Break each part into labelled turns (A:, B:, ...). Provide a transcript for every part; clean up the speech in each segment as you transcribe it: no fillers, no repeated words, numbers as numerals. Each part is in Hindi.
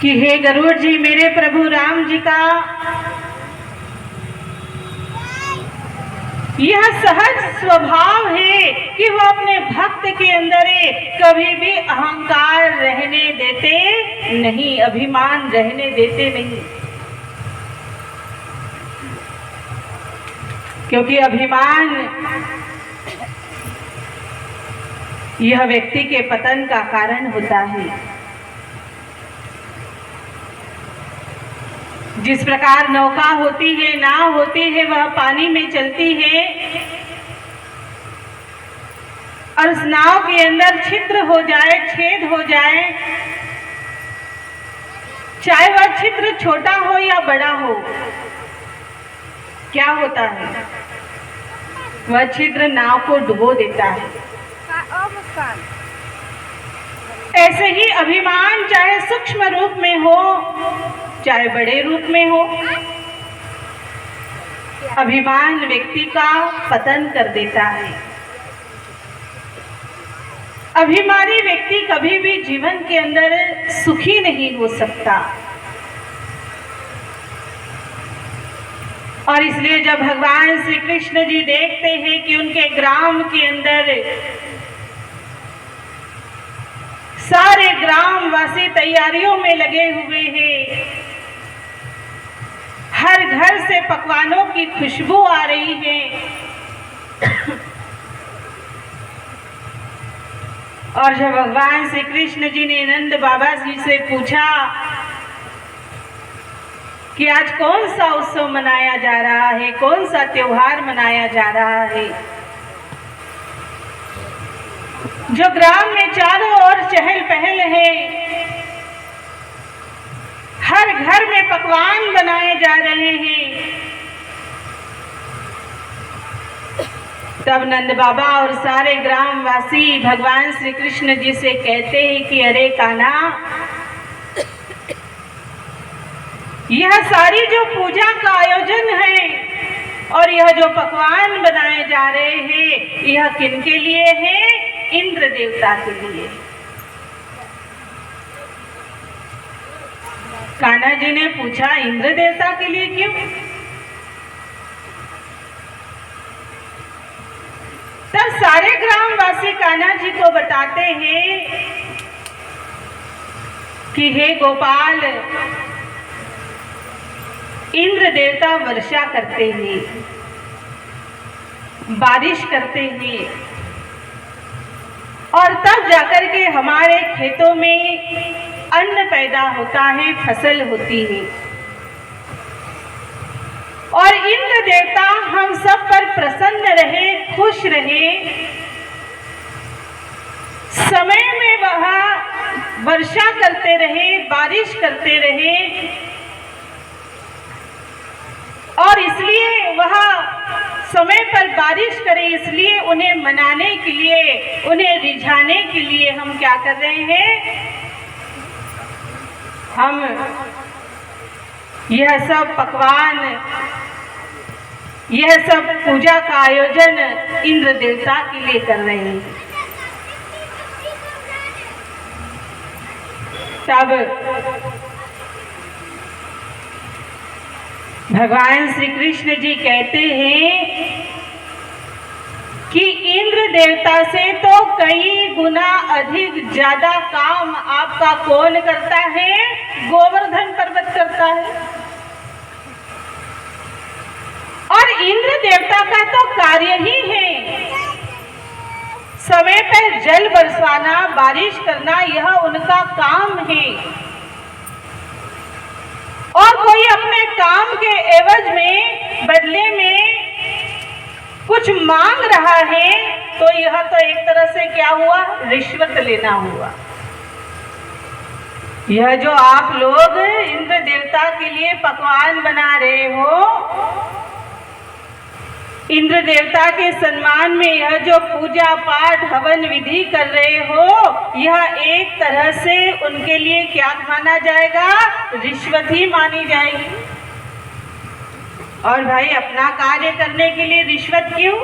A: कि हे गरुड़ जी, मेरे प्रभु राम जी का यह सहज स्वभाव है कि वो अपने भक्त के अंदर कभी भी अहंकार रहने देते नहीं, अभिमान रहने देते नहीं। क्योंकि अभिमान यह व्यक्ति के पतन का कारण होता है। जिस प्रकार नौका होती है, नाव होती है, वह पानी में चलती है और उस नाव के अंदर छिद्र हो जाए, छेद हो जाए, चाहे वह छिद्र छोटा हो या बड़ा हो, क्या होता है? वह छिद्र नाव को डुबो देता है। ऐसे ही अभिमान चाहे सूक्ष्म रूप में हो, चाहे बड़े रूप में हो, अभिमान व्यक्ति का पतन कर देता है। अभिमानी व्यक्ति कभी भी जीवन के अंदर सुखी नहीं हो सकता। और इसलिए जब भगवान श्री कृष्ण जी देखते हैं कि उनके ग्राम के अंदर सारे ग्रामवासी तैयारियों में लगे हुए हैं, हर घर से पकवानों की खुशबू आ रही है और जब भगवान श्री कृष्ण जी ने नंद बाबा जी से पूछा कि आज कौन सा उत्सव मनाया जा रहा है, कौन सा त्योहार मनाया जा रहा है, जो ग्राम में चारों ओर चहल पहल है, हर घर में पकवान बनाए जा रहे हैं, तब नंद बाबा और सारे ग्रामवासी भगवान श्री कृष्ण जी से कहते हैं कि अरे कान्हा, यह सारी जो पूजा का आयोजन है और यह जो पकवान बनाए जा रहे हैं, यह किनके लिए है? इंद्र देवता के लिए। कान्हा जी ने पूछा, इंद्र देवता के लिए क्यों? तब सारे ग्रामवासी कान्हा जी को बताते हैं कि हे गोपाल, इंद्र देवता वर्षा करते हैं, बारिश करते हैं और तब जाकर के हमारे खेतों में अन्न पैदा होता है, फसल होती है। और इंद्र देवता हम सब पर प्रसन्न रहे, खुश रहे, समय में वह वर्षा करते रहे, बारिश करते रहे और इसलिए वह समय पर बारिश करे, इसलिए उन्हें मनाने के लिए, उन्हें रिझाने के लिए हम क्या कर रहे हैं? हम यह सब पकवान, यह सब पूजा का आयोजन इंद्र देवता के लिए कर रहे हैं। तब भगवान श्री कृष्ण जी कहते हैं कि इंद्र देवता से तो कई गुना अधिक ज्यादा काम आपका कौन करता है? गोवर्धन पर्वत करता है। और इंद्र देवता का तो कार्य ही है समय पर जल बरसाना, बारिश करना, यह उनका काम है। और कोई अपने काम के एवज में, बदले में कुछ मांग रहा है तो यह तो एक तरह से क्या हुआ? रिश्वत लेना हुआ। यह जो आप लोग इंद्र देवता के लिए पकवान बना रहे हो, इंद्र देवता के सम्मान में यह जो पूजा पाठ हवन विधि कर रहे हो, यह एक तरह से उनके लिए क्या माना जाएगा? रिश्वत ही मानी जाएगी। और भाई, अपना कार्य करने के लिए रिश्वत क्यों?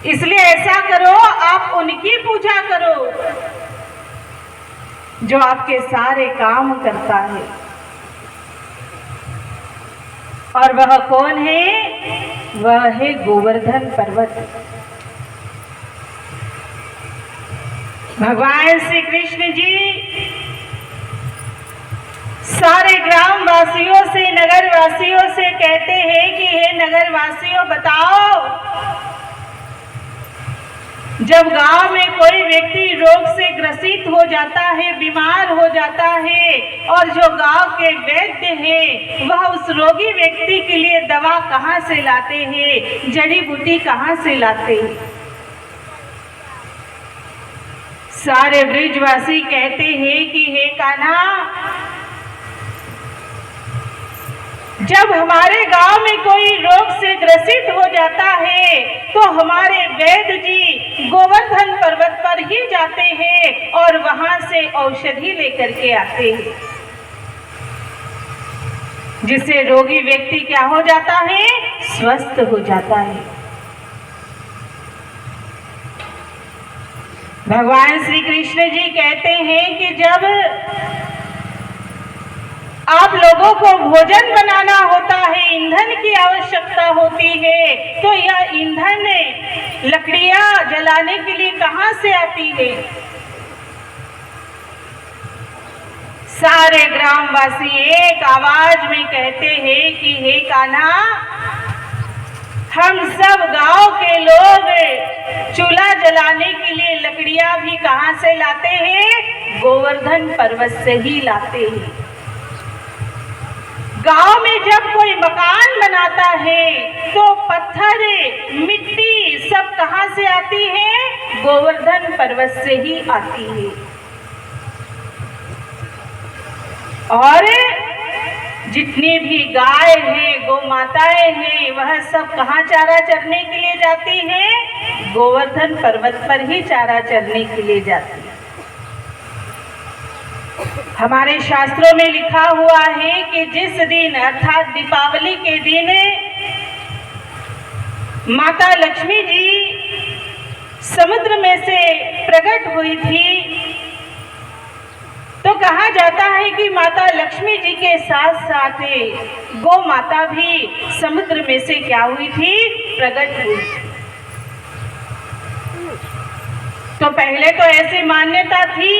A: इसलिए ऐसा करो, आप उनकी पूजा करो जो आपके सारे काम करता है। और वह कौन है? वह है गोवर्धन पर्वत। भगवान श्री कृष्ण जी सारे ग्रामवासियों से, नगरवासियों से कहते हैं कि हे नगरवासियों, बताओ, जब गांव में कोई व्यक्ति रोग से ग्रसित हो जाता है, बीमार हो जाता है, और जो गांव के वैद्य हैं वह उस रोगी व्यक्ति के लिए दवा कहाँ से लाते हैं, जड़ी बूटी कहाँ से लाते हैं? सारे ब्रिजवासी कहते हैं कि हे कान्हा, जब हमारे गांव में कोई रोग से ग्रसित हो जाता है तो हमारे वैद्य जी गोवर्धन पर्वत पर ही जाते हैं और वहां से औषधि लेकर के आते हैं, जिससे रोगी व्यक्ति क्या हो जाता है? स्वस्थ हो जाता है। भगवान श्री कृष्ण जी कहते हैं कि जब आप लोगों को भोजन बनाना होता है, ईंधन की आवश्यकता होती है, तो यह ईंधन लकड़ियां जलाने के लिए कहां से आती है? सारे ग्रामवासी एक आवाज में कहते हैं कि हे कान्हा, हम सब गांव के लोग चूल्हा जलाने के लिए लकड़ियां भी कहां से लाते हैं? गोवर्धन पर्वत से ही लाते हैं। गांव में जब कोई मकान बनाता है तो पत्थर, मिट्टी सब कहां से आती है? गोवर्धन पर्वत से ही आती है। और जितनी भी गाय हैं, गौ माताएं हैं, वह सब कहां चारा चरने के लिए जाती हैं? गोवर्धन पर्वत पर ही चारा चरने के लिए जाती है। हमारे शास्त्रों में लिखा हुआ है कि जिस दिन अर्थात दीपावली के दिन माता लक्ष्मी जी समुद्र में से प्रकट हुई थी, तो कहा जाता है कि माता लक्ष्मी जी के साथ साथ गौ माता भी समुद्र में से क्या हुई थी? प्रकट हुई। तो पहले तो ऐसी मान्यता थी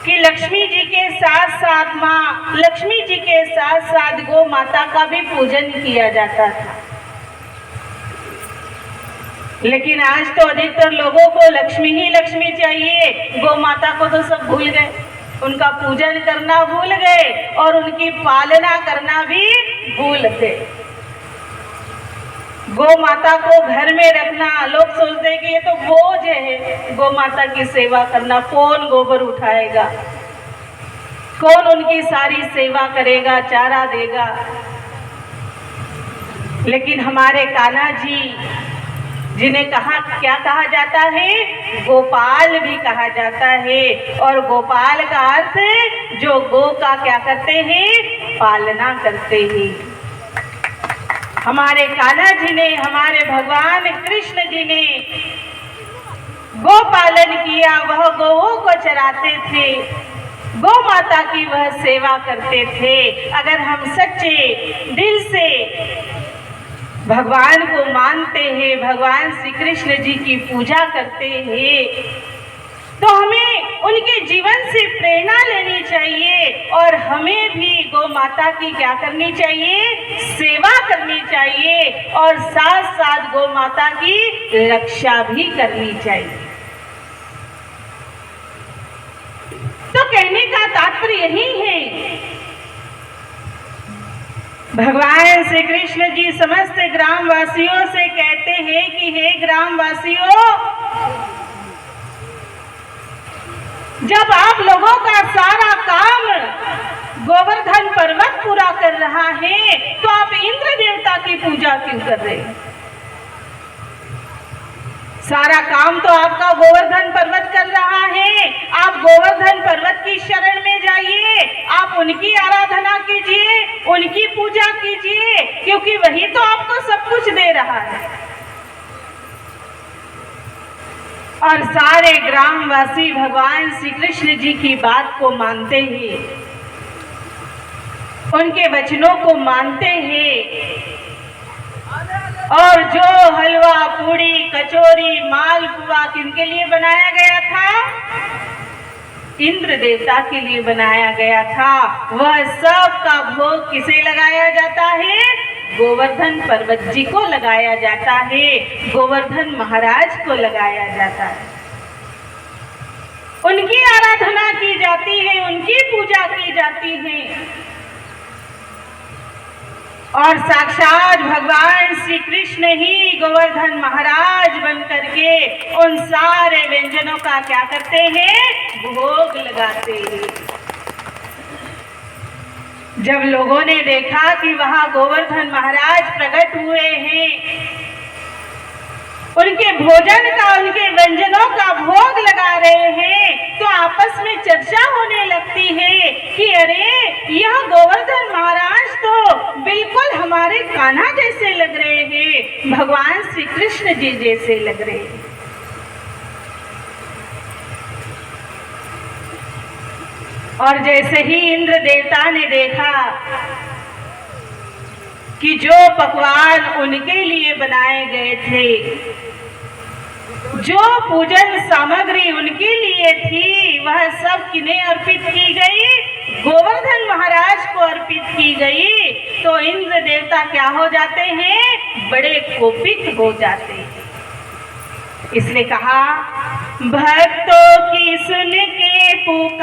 A: कि लक्ष्मी जी के साथ साथ माँ लक्ष्मी जी के साथ साथ गौ माता का भी पूजन किया जाता था। लेकिन आज तो अधिकतर लोगों को लक्ष्मी ही लक्ष्मी चाहिए, गौ माता को तो सब भूल गए, उनका पूजन करना भूल गए और उनकी पालना करना भी भूल गए। गौ माता को घर में रखना, लोग सोचते हैं कि ये तो बोझ है, गौ माता की सेवा करना, कौन गोबर उठाएगा, कौन उनकी सारी सेवा करेगा, चारा देगा। लेकिन हमारे कान्हा जी, जिन्हें क्या कहा जाता है? गोपाल भी कहा जाता है। और गोपाल का अर्थ जो गौ का क्या करते हैं? पालना करते हैं। हमारे कान्हा जी ने, हमारे भगवान कृष्ण जी ने गौ पालन किया, वह गौओं को चराते थे, गौ माता की वह सेवा करते थे। अगर हम सच्चे दिल से भगवान को मानते हैं, भगवान श्री कृष्ण जी की पूजा करते हैं, तो हमें उनके जीवन से प्रेरणा लेनी चाहिए और हमें भी गौ माता की क्या करनी चाहिए? सेवा करनी चाहिए और साथ साथ गौ माता की रक्षा भी करनी चाहिए। तो कहने का तात्पर्य यही है, भगवान श्री कृष्ण जी समस्त ग्रामवासियों से कहते हैं कि हे ग्रामवासियों, जब आप लोगों का सारा काम गोवर्धन पर्वत पूरा कर रहा है, तो आप इंद्र देवता की पूजा क्यों कर रहे हैं? सारा काम तो आपका गोवर्धन पर्वत कर रहा है। आप गोवर्धन पर्वत की शरण में जाइए, आप उनकी आराधना कीजिए, उनकी पूजा कीजिए, क्योंकि वही तो आपको सब कुछ दे रहा है। और सारे ग्रामवासी भगवान श्री कृष्ण जी की बात को मानते हैं, उनके वचनों को मानते हैं। और जो हलवा पूड़ी कचौरी मालपुआ किनके लिए बनाया गया था? इंद्र देवता के लिए बनाया गया था। वह सब का भोग किसे लगाया जाता है? गोवर्धन पर्वत जी को लगाया जाता है, गोवर्धन महाराज को लगाया जाता है। उनकी आराधना की जाती है, उनकी पूजा की जाती है। और साक्षात भगवान श्री कृष्ण ही गोवर्धन महाराज बन करके उन सारे व्यंजनों का क्या करते हैं? भोग लगाते हैं। जब लोगों ने देखा कि वहां गोवर्धन महाराज प्रकट हुए हैं, उनके भोजन का, उनके व्यंजनों का भोग लगा रहे हैं, तो आपस में चर्चा होने लगती है कि अरे यह गोवर्धन महाराज तो बिल्कुल हमारे कान्हा जैसे लग रहे हैं, भगवान श्री कृष्ण जी जैसे लग रहे हैं। और जैसे ही इंद्र देवता ने देखा कि जो पकवान उनके लिए बनाए गए थे, जो पूजन सामग्री उनके लिए थी, वह सब किन्हें अर्पित की गई? गोवर्धन महाराज को अर्पित की गई। तो इंद्र देवता क्या हो जाते हैं? बड़े कोपित हो जाते हैं। इसलिए कहा, भक्तों की सुन के पुकार